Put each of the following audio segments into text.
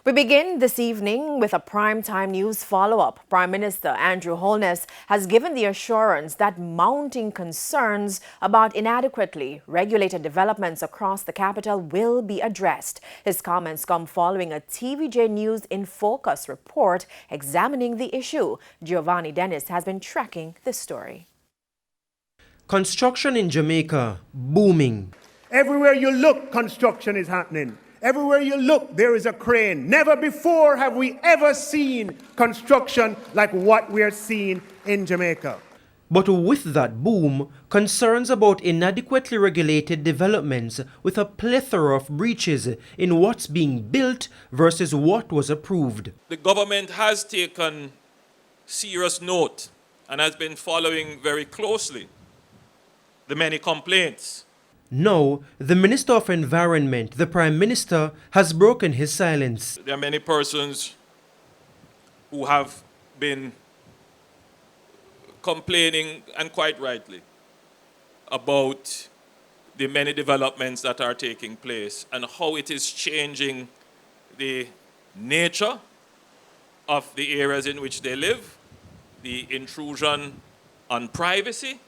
We begin this evening with a primetime news follow-up. Prime Minister Andrew Holness has given the assurance that mounting concerns about inadequately regulated developments across the capital will be addressed. His comments come following a TVJ News in Focus report examining the issue. Giovanni Dennis has been tracking this story. Construction in Jamaica booming. Everywhere you look, construction is happening. Everywhere you look, there is a crane. Never before have we ever seen construction like what we are seeing in Jamaica. But with that boom, concerns about inadequately regulated developments with a plethora of breaches in what's being built versus what was approved. The government has taken serious note and has been following very closely the many complaints. Now, the Minister of Environment, the Prime Minister, has broken his silence. There are many persons who have been complaining, and quite rightly, about the many developments that are taking place and how it is changing the nature of the areas in which they live, the intrusion on privacy,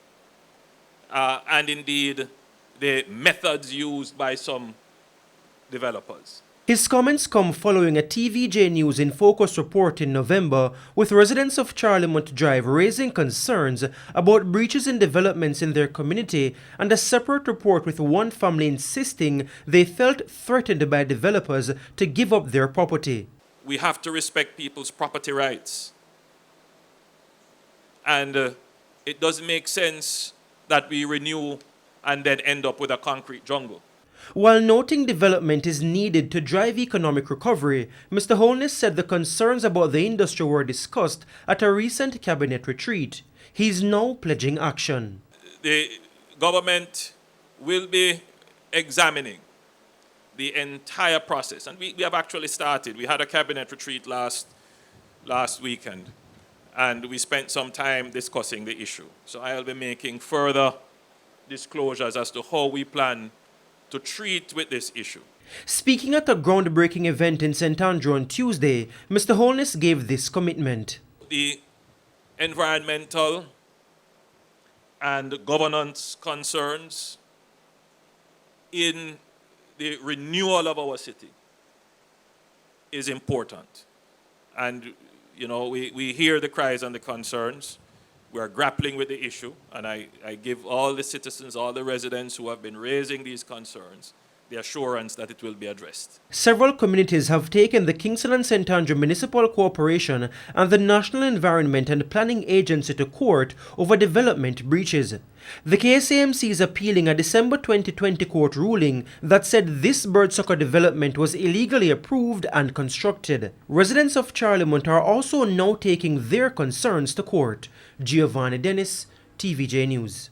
and indeed the methods used by some developers. His comments come following a TVJ News in Focus report in November, with residents of Charlemont Drive raising concerns about breaches in developments in their community, and a separate report with one family insisting they felt threatened by developers to give up their property. We have to respect people's property rights. And it doesn't make sense that we renew and then end up with a concrete jungle. While noting development is needed to drive economic recovery, Mr. Holness said the concerns about the industry were discussed at a recent cabinet retreat. He is now pledging action. The government will be examining the entire process, and we have actually started. We had a cabinet retreat last weekend, and we spent some time discussing the issue. So I'll be making further disclosures as to how we plan to treat with this issue. Speaking at a groundbreaking event in St. Andrew on Tuesday, Mr. Holness gave this commitment. The environmental and governance concerns in the renewal of our city is important. And, you know, we hear the cries and the concerns. We are grappling with the issue, and I give all the citizens, all the residents who have been raising these concerns, the assurance that it will be addressed. Several communities have taken the Kingston and St. Andrew Municipal Corporation and the National Environment and Planning Agency to court over development breaches. The KSAMC is appealing a December 2020 court ruling that said this birdsucker development was illegally approved and constructed. Residents of Charlemont are also now taking their concerns to court. Giovanni Dennis, TVJ News.